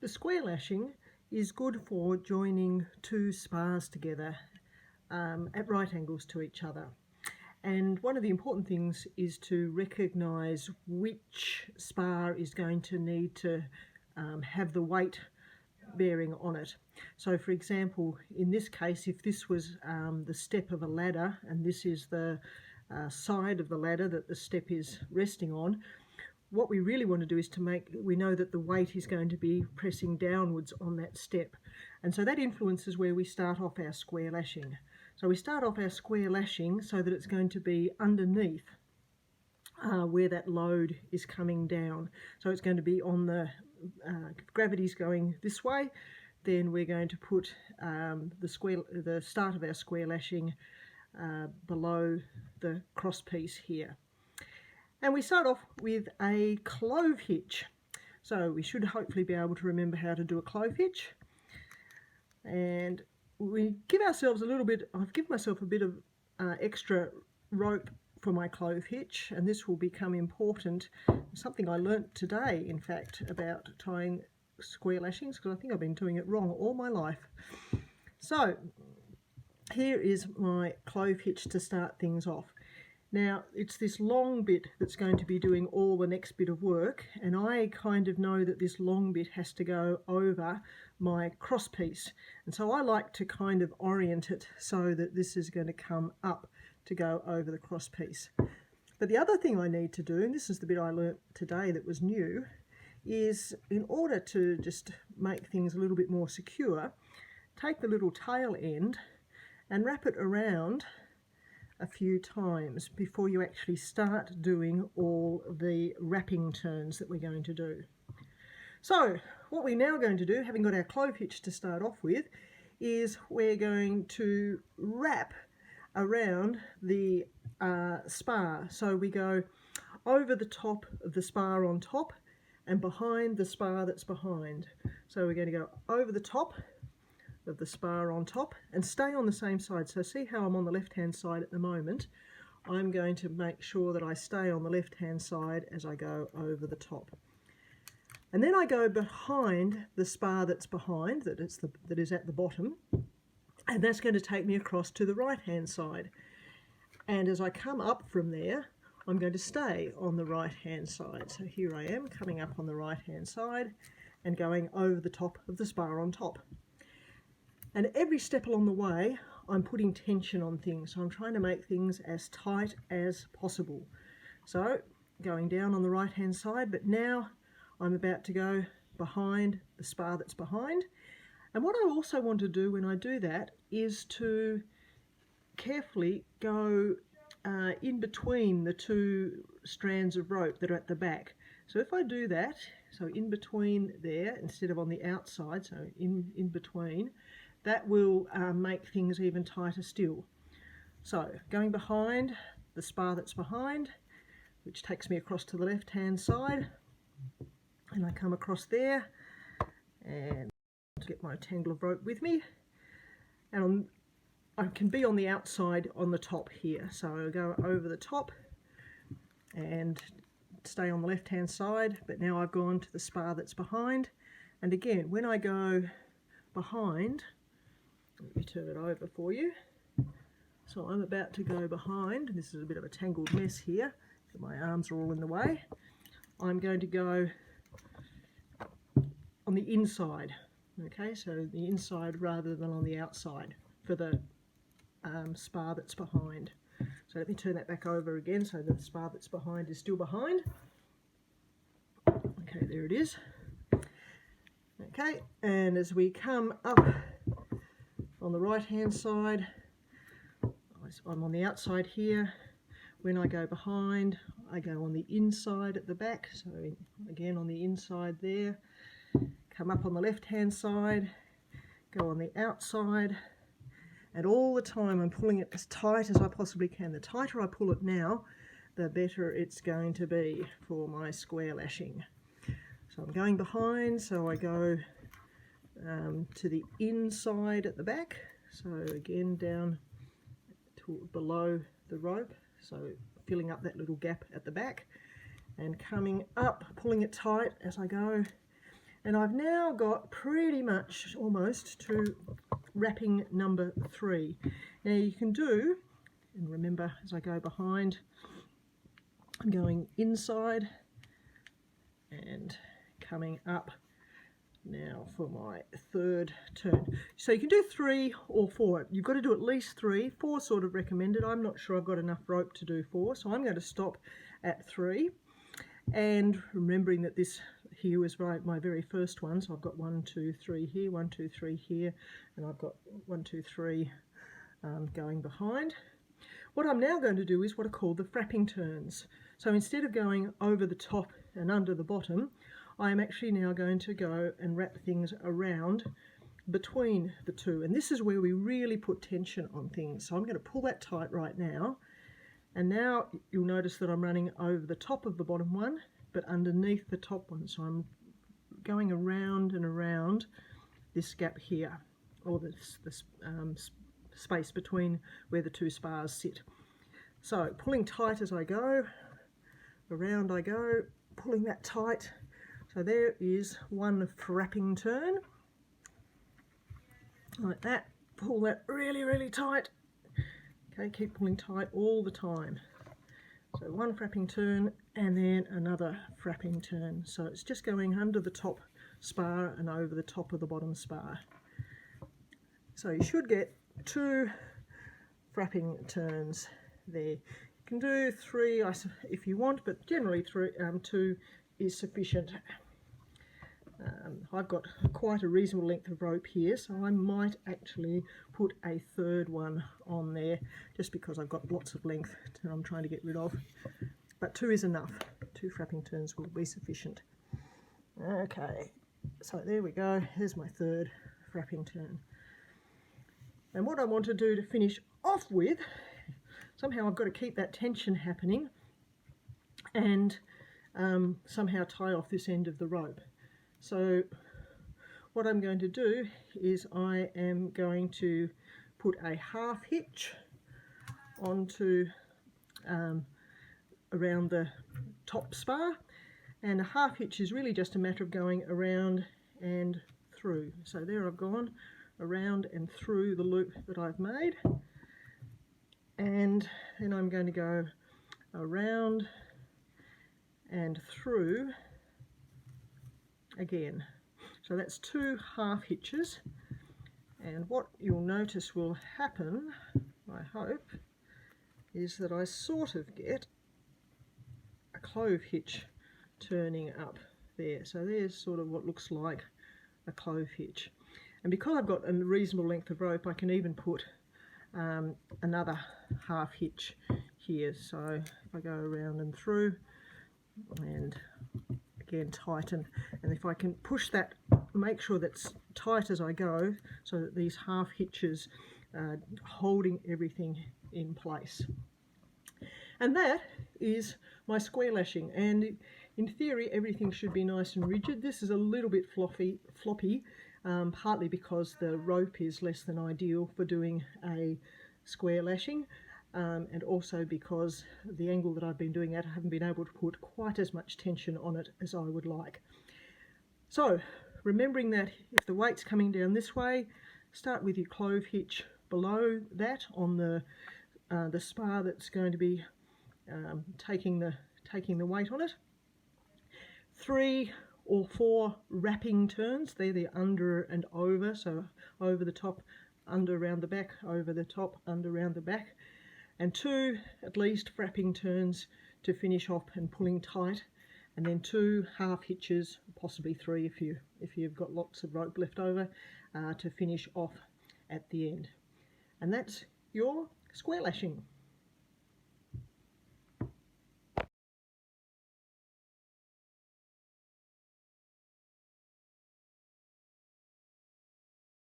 The square lashing is good for joining two spars together at right angles to each other. And one of the important things is to recognise which spar is going to need to have the weight bearing on it. So for example, in this case, if this was the step of a ladder and this is the side of the ladder that the step is resting on, what we really want to do is we know that the weight is going to be pressing downwards on that step. And so that influences where we start off our square lashing. So we start off our square lashing so that it's going to be underneath where that load is coming down. So it's going to be on the, if gravity's going this way, then we're going to put the start of our square lashing below the cross piece here. And we start off with a clove hitch. So we should hopefully be able to remember how to do a clove hitch. And we give ourselves a little bit, I've given myself a bit of extra rope for my clove hitch, and this will become important. Something I learnt today, in fact, about tying square lashings, because I think I've been doing it wrong all my life. So here is my clove hitch to start things off. Now, it's this long bit that's going to be doing all the next bit of work, and I kind of know that this long bit has to go over my cross piece. And so I like to kind of orient it so that this is going to come up to go over the cross piece. But the other thing I need to do, and this is the bit I learnt today that was new, is in order to just make things a little bit more secure, take the little tail end and wrap it around a few times before you actually start doing all the wrapping turns that we're going to do. So what we're now going to do, having got our clove hitch to start off with, is we're going to wrap around the spar. So we go over the top of the spar on top and behind the spar that's behind. So we're going to go over the top of the spar on top and stay on the same side. So see how I'm on the left hand side at the moment. I'm going to make sure that I stay on the left hand side as I go over the top. And then I go behind the spar that's behind, that is at the bottom, and that's going to take me across to the right hand side. And as I come up from there, I'm going to stay on the right hand side. So here I am coming up on the right hand side and going over the top of the spar on top. And every step along the way, I'm putting tension on things. So I'm trying to make things as tight as possible. So going down on the right hand side, but now I'm about to go behind the spar that's behind. And what I also want to do when I do that is to carefully go in between the two strands of rope that are at the back. So if I do that, so in between there instead of on the outside, so in between, that will make things even tighter still. So going behind the spar that's behind, which takes me across to the left hand side, and I come across there and get my tangle of rope with me, and I can be on the outside on the top here. So I'll go over the top and stay on the left hand side, but now I've gone to the spar that's behind. And again, when I go behind, let me turn it over for you. So I'm about to go behind. This is a bit of a tangled mess here. My arms are all in the way. I'm going to go on the inside. Okay, so the inside rather than on the outside for the spar that's behind. So let me turn that back over again so that the spar that's behind is still behind. Okay, there it is. Okay, and as we come up on the right hand side, I'm on the outside here. When I go behind, I go on the inside at the back. So again on the inside there, come up on the left hand side, go on the outside, and all the time I'm pulling it as tight as I possibly can. The tighter I pull it now, the better it's going to be for my square lashing. So I'm going behind, so I go to the inside at the back, so again down to below the rope, so filling up that little gap at the back and coming up, pulling it tight as I go, And I've now got pretty much almost to wrapping number 3. Now you can do, and remember as I go behind, I'm going inside and coming up now for my 3rd turn. So you can do 3 or 4. You've got to do at least 3. 4 sort of recommended. I'm not sure I've got enough rope to do 4, so I'm going to stop at 3. And remembering that this here was my very first one, so I've got 1, 2, 3 here, 1, 2, 3 here, and I've got 1, 2, 3 going behind. What I'm now going to do is what are called the frapping turns. So instead of going over the top and under the bottom, I am actually now going to go and wrap things around between the two. And this is where we really put tension on things. So I'm going to pull that tight right now. And now you'll notice that I'm running over the top of the bottom one, but underneath the top one. So I'm going around and around this gap here, or this space between where the 2 spars sit. So pulling tight as I go, around I go, pulling that tight. So there is one frapping turn, like that. Pull that really, really tight. Okay, keep pulling tight all the time. So one frapping turn and then another frapping turn. So it's just going under the top spar and over the top of the bottom spar. So you should get 2 frapping turns there. You can do 3 if you want, but generally 2 is sufficient. I've got quite a reasonable length of rope here, so I might actually put a 3rd one on there just because I've got lots of length that I'm trying to get rid of. But 2 is enough. 2 frapping turns will be sufficient. Okay, so there we go. Here's my 3rd frapping turn. And what I want to do to finish off with, somehow I've got to keep that tension happening and somehow tie off this end of the rope. So what I'm going to do is I am going to put a half hitch onto around the top spar, and a half hitch is really just a matter of going around and through. So there I've gone around and through the loop that I've made, and then I'm going to go around and through again. So that's 2 half hitches, and what you'll notice will happen, I hope, is that I sort of get a clove hitch turning up there. So there's sort of what looks like a clove hitch. And because I've got a reasonable length of rope, I can even put another half hitch here. So if I go around and through and again tighten, and if I can push that, make sure that's tight as I go so that these half hitches are holding everything in place. And that is my square lashing, and in theory everything should be nice and rigid. This is a little bit floppy, partly because the rope is less than ideal for doing a square lashing, and also because the angle that I've been doing at, I haven't been able to put quite as much tension on it as I would like. So remembering that if the weight's coming down this way, start with your clove hitch below that on the spar that's going to be taking the weight on it. 3 or 4 wrapping turns, they're the under and over, so over the top, under around the back, over the top, under around the back, and 2 at least frapping turns to finish off and pulling tight, and then 2 half hitches, possibly 3 if you've got lots of rope left over, to finish off at the end. And that's your square lashing.